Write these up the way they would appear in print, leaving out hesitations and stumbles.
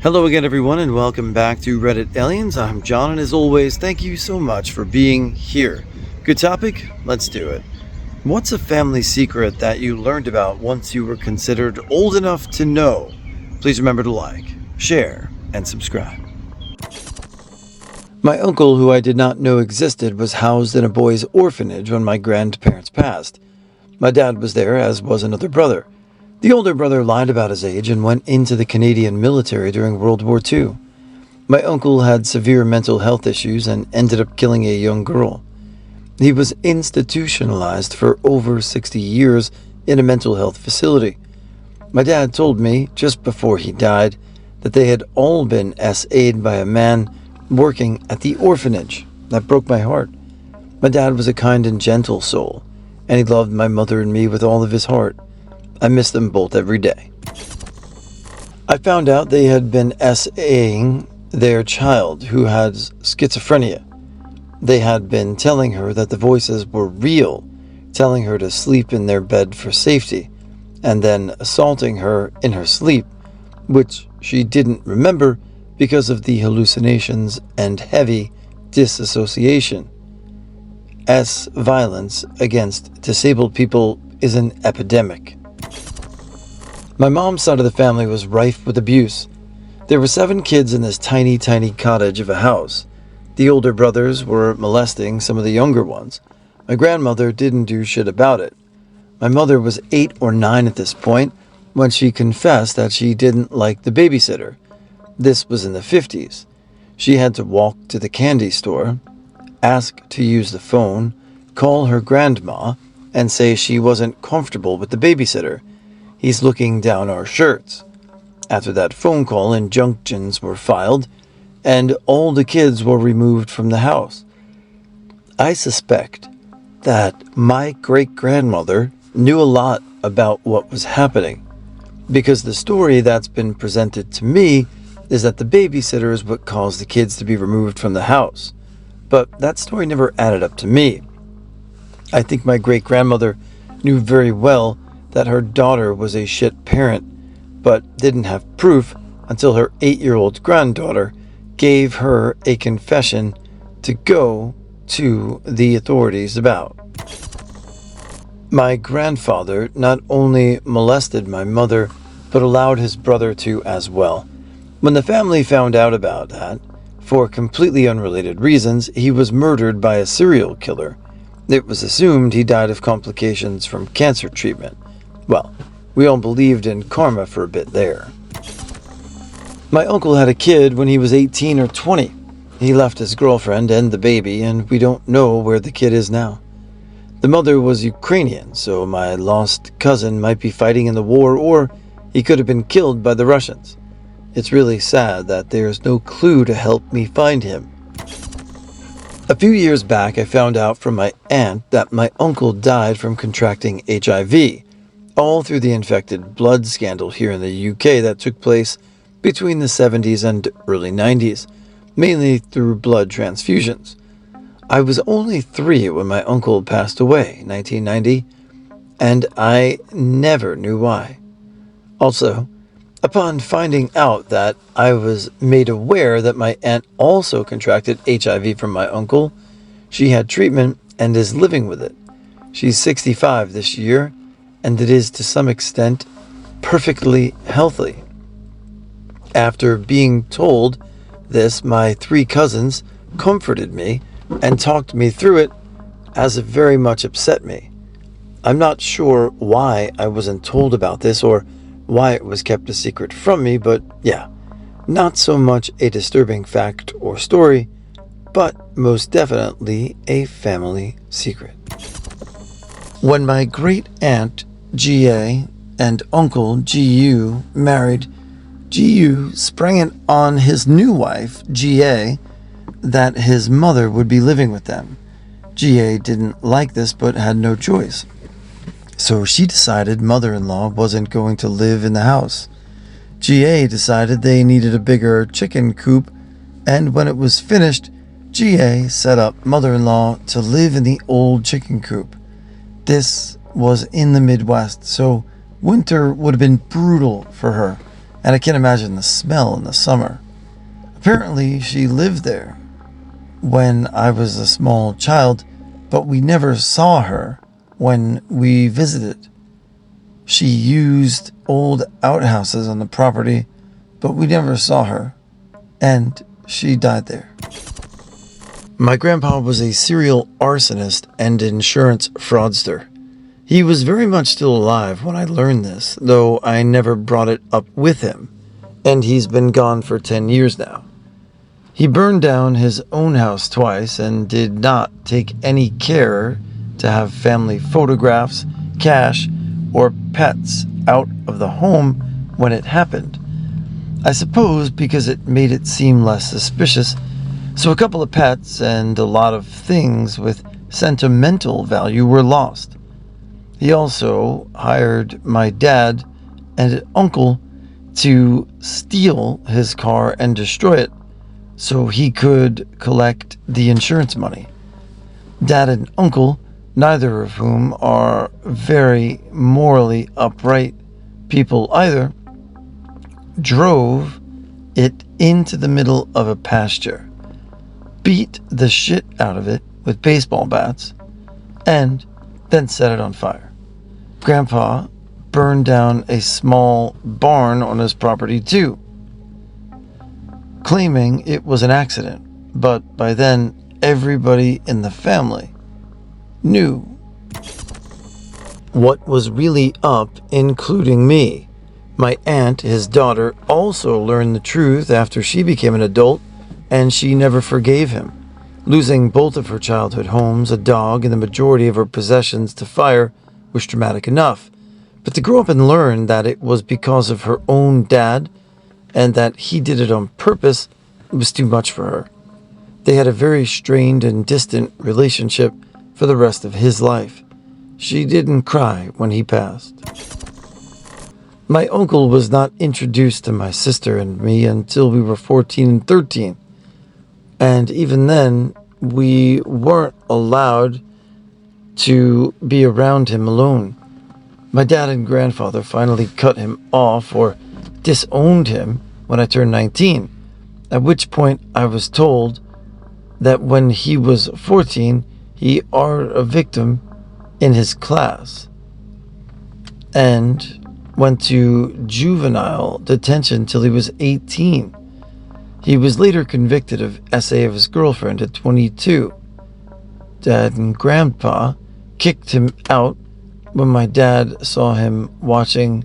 Hello again, everyone, and welcome back to Reddit Aliens. I'm John, and as always, thank you so much for being here. Good topic? Let's do it. What's a family secret that you learned about once you were considered old enough to know? Please remember to like, share, and subscribe. My uncle, who I did not know existed, was housed in a boys' orphanage when my grandparents passed. My dad was there, as was another brother. The older brother lied about his age and went into the Canadian military during World War II. My uncle had severe mental health issues and ended up killing a young girl. He was institutionalized for over 60 years in a mental health facility. My dad told me, just before he died, that they had all been SA'd by a man working at the orphanage. That broke my heart. My dad was a kind and gentle soul, and he loved my mother and me with all of his heart. I miss them both every day. I found out they had been SAing their child who had schizophrenia. They had been telling her that the voices were real, telling her to sleep in their bed for safety, and then assaulting her in her sleep, which she didn't remember because of the hallucinations and heavy disassociation. Violence against disabled people is an epidemic. My mom's side of the family was rife with abuse. There were 7 kids in this tiny cottage of a house. The older brothers were molesting some of the younger ones. My grandmother didn't do shit about it. My mother was 8 or 9 at this point when she confessed that she didn't like the babysitter. This was in the 50s. She had to walk to the candy store, ask to use the phone, call her grandma, and say she wasn't comfortable with the babysitter. He's looking down our shirts. After that phone call, injunctions were filed, and all the kids were removed from the house. I suspect that my great-grandmother knew a lot about what was happening, because the story that's been presented to me is that the babysitter is what caused the kids to be removed from the house. But that story never added up to me. I think my great-grandmother knew very well that her daughter was a shit parent, but didn't have proof until her 8-year-old granddaughter gave her a confession to go to the authorities about. My grandfather not only molested my mother, but allowed his brother to as well. When the family found out about that, for completely unrelated reasons, he was murdered by a serial killer. It was assumed he died of complications from cancer treatment. Well, we all believed in karma for a bit there. My uncle had a kid when he was 18 or 20. He left his girlfriend and the baby, and we don't know where the kid is now. The mother was Ukrainian, so my lost cousin might be fighting in the war, or he could have been killed by the Russians. It's really sad that there's no clue to help me find him. A few years back, I found out from my aunt that my uncle died from contracting HIV, all through the infected blood scandal here in the UK that took place between the 70s and early 90s, mainly through blood transfusions. I was only 3 when my uncle passed away in 1990, and I never knew why. Also, upon finding out that I was made aware that my aunt also contracted HIV from my uncle, she had treatment and is living with it. She's 65 this year, and it is to some extent perfectly healthy. After being told this, my 3 cousins comforted me and talked me through it, as it very much upset me. I'm not sure why I wasn't told about this or why it was kept a secret from me, but yeah, not so much a disturbing fact or story, but most definitely a family secret. When my great aunt G.A. and uncle G.U. married, G.U. sprang it on his new wife, G.A., that his mother would be living with them. G.A. didn't like this but had no choice. So she decided mother-in-law wasn't going to live in the house. G.A. decided they needed a bigger chicken coop, and when it was finished, G.A. set up mother-in-law to live in the old chicken coop. This was in the Midwest, so winter would have been brutal for her, and I can't imagine the smell in the summer. Apparently, she lived there when I was a small child, but we never saw her when we visited. She used old outhouses on the property, but we never saw her, and she died there. My grandpa was a serial arsonist and insurance fraudster. He was very much still alive when I learned this, though I never brought it up with him, and he's been gone for 10 years now. He burned down his own house twice and did not take any care to have family photographs, cash, or pets out of the home when it happened. I suppose because it made it seem less suspicious, so a couple of pets and a lot of things with sentimental value were lost. He also hired my dad and uncle to steal his car and destroy it so he could collect the insurance money. Dad and uncle, neither of whom are very morally upright people either, drove it into the middle of a pasture, beat the shit out of it with baseball bats, and then set it on fire. Grandpa burned down a small barn on his property too, claiming it was an accident, but by then everybody in the family knew what was really up, including me. My aunt, his daughter, also learned the truth after she became an adult, and she never forgave him. Losing both of her childhood homes, a dog, and the majority of her possessions to fire was traumatic enough. But to grow up and learn that it was because of her own dad and that he did it on purpose was too much for her. They had a very strained and distant relationship for the rest of his life. She didn't cry when he passed. My uncle was not introduced to my sister and me until we were 14 and 13. And even then, we weren't allowed to be around him alone. My dad and grandfather finally cut him off or disowned him when I turned 19, at which point I was told that when he was 14, he are a victim in his class and went to juvenile detention till he was 18. He was later convicted of SA of his girlfriend at 22. Dad and Grandpa kicked him out when my dad saw him watching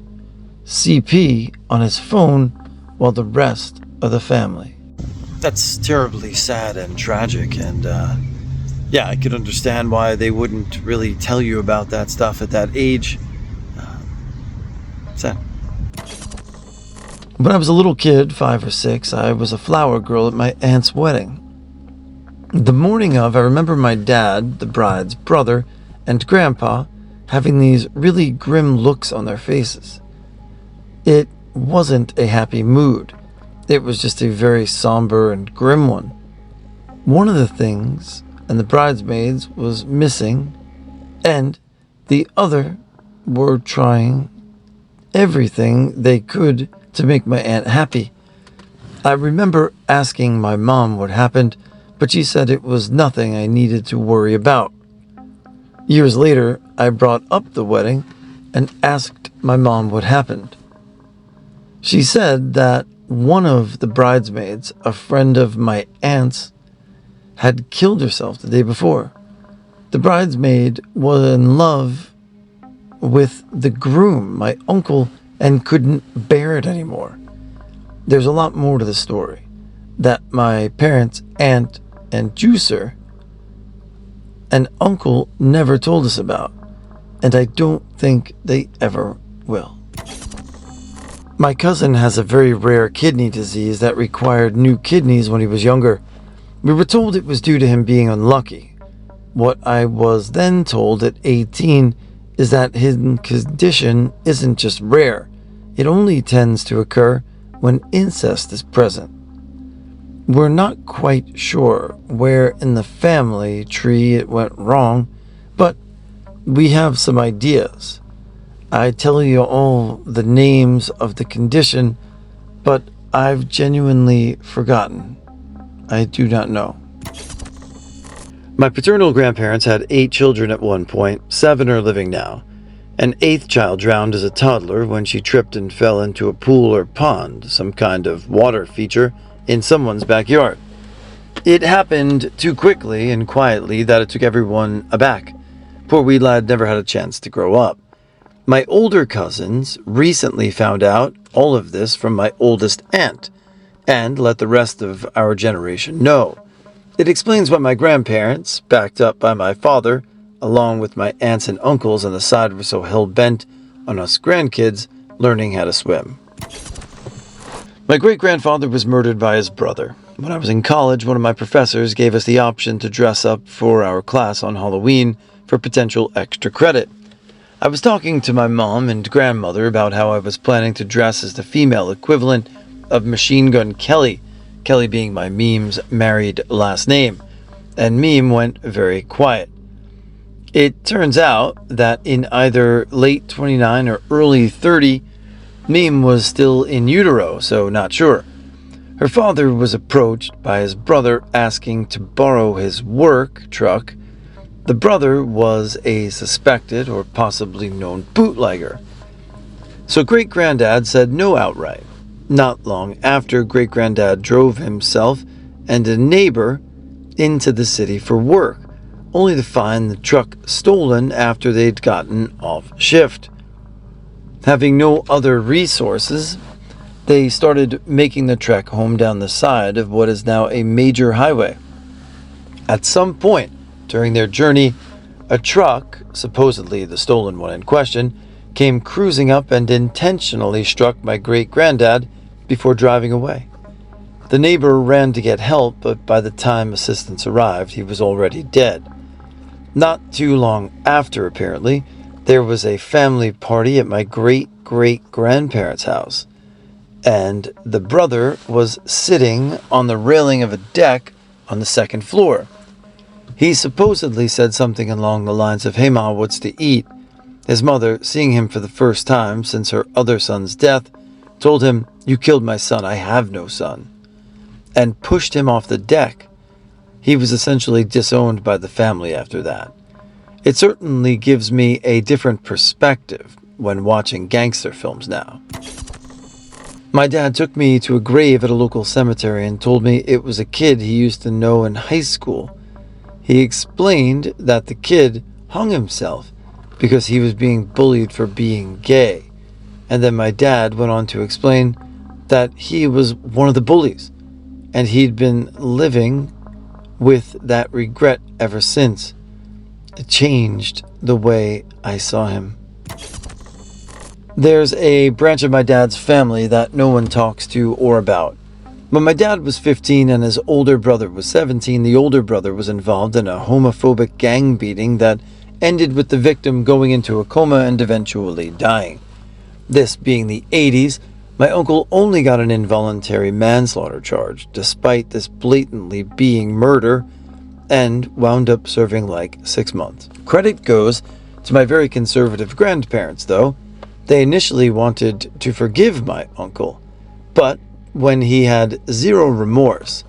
CP on his phone while the rest of the family. That's terribly sad and tragic, and yeah, I could understand why they wouldn't really tell you about that stuff at that age. Sad. When I was a little kid, 5 or 6, I was a flower girl at my aunt's wedding. The morning of, I remember my dad, the bride's brother, and Grandpa having these really grim looks on their faces. It wasn't a happy mood. It was just a very somber and grim one. One of the things, and the bridesmaids, was missing, and the other were trying everything they could to make my aunt happy. I remember asking my mom what happened, but she said it was nothing I needed to worry about. Years later, I brought up the wedding and asked my mom what happened. She said that one of the bridesmaids, a friend of my aunt's, had killed herself the day before. The bridesmaid was in love with the groom, my uncle, and couldn't bear it anymore. There's a lot more to the story that my parents, aunt, and juicer and uncle never told us about, and I don't think they ever will. My cousin has a very rare kidney disease that required new kidneys when he was younger. We were told it was due to him being unlucky. What I was then told at 18 is that his condition isn't just rare. It only tends to occur when incest is present. We're not quite sure where in the family tree it went wrong, but we have some ideas. I tell you all the names of the condition, but I've genuinely forgotten. I do not know. My paternal grandparents had 8 children at one point. 7 are living now. An 8th child drowned as a toddler when she tripped and fell into a pool or pond, some kind of water feature, in someone's backyard. It happened too quickly and quietly that it took everyone aback. Poor wee lad never had a chance to grow up. My older cousins recently found out all of this from my oldest aunt, and let the rest of our generation know. It explains why my grandparents, backed up by my father, along with my aunts and uncles on the side, were so hell-bent on us grandkids learning how to swim. My great-grandfather was murdered by his brother. When I was in college, one of my professors gave us the option to dress up for our class on Halloween for potential extra credit. I was talking to my mom and grandmother about how I was planning to dress as the female equivalent of Machine Gun Kelly, Kelly being my meme's married last name, and meme went very quiet. It turns out that in either late 29 or early 30, meme was still in utero, so not sure. Her father was approached by his brother asking to borrow his work truck. The brother was a suspected or possibly known bootlegger. So great-granddad said no outright. Not long after, great-granddad drove himself and a neighbor into the city for work, only to find the truck stolen after they'd gotten off shift. Having no other resources, they started making the trek home down the side of what is now a major highway. At some point during their journey, a truck, supposedly the stolen one in question, came cruising up and intentionally struck my great-granddad before driving away. The neighbor ran to get help, but by the time assistance arrived, he was already dead. Not too long after, apparently, there was a family party at my great-great-grandparents' house, and the brother was sitting on the railing of a deck on the second floor. He supposedly said something along the lines of, "Hey Ma, what's to eat?" His mother, seeing him for the first time since her other son's death, told him, "You killed my son, I have no son," and pushed him off the deck. He was essentially disowned by the family after that. It certainly gives me a different perspective when watching gangster films now. My dad took me to a grave at a local cemetery and told me it was a kid he used to know in high school. He explained that the kid hung himself because he was being bullied for being gay. And then my dad went on to explain that he was one of the bullies, and he'd been living with that regret ever since. It changed the way I saw him. There's a branch of my dad's family that no one talks to or about. When my dad was 15 and his older brother was 17, the older brother was involved in a homophobic gang beating that ended with the victim going into a coma and eventually dying. This being the 80s, my uncle only got an involuntary manslaughter charge, despite this blatantly being murder, and wound up serving like 6 months. Credit goes to my very conservative grandparents, though. They initially wanted to forgive my uncle, but when he had zero remorse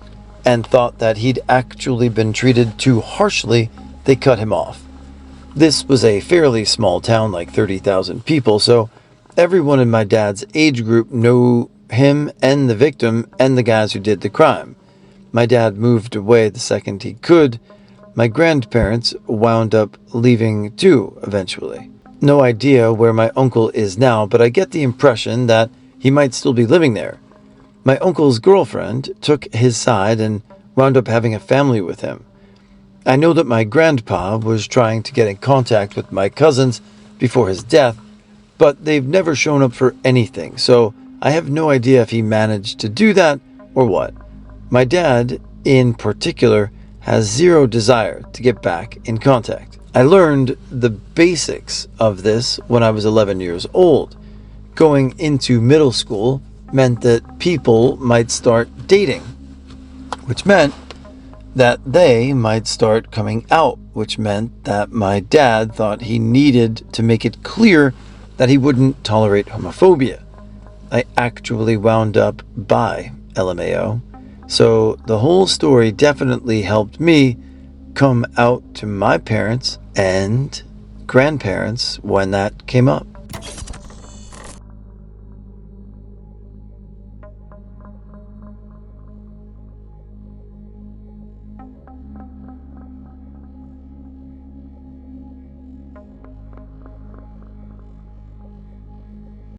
and thought that he'd actually been treated too harshly, they cut him off. This was a fairly small town, like 30,000 people, so everyone in my dad's age group knew him and the victim and the guys who did the crime. My dad moved away the second he could. My grandparents wound up leaving too, eventually. No idea where my uncle is now, but I get the impression that he might still be living there. My uncle's girlfriend took his side and wound up having a family with him. I know that my grandpa was trying to get in contact with my cousins before his death, but they've never shown up for anything, so I have no idea if he managed to do that or what. My dad, in particular, has zero desire to get back in contact. I learned the basics of this when I was 11 years old. Going into middle school meant that people might start dating, which meant that they might start coming out, which meant that my dad thought he needed to make it clear that he wouldn't tolerate homophobia. I actually wound up by LMAO. So the whole story definitely helped me come out to my parents and grandparents when that came up.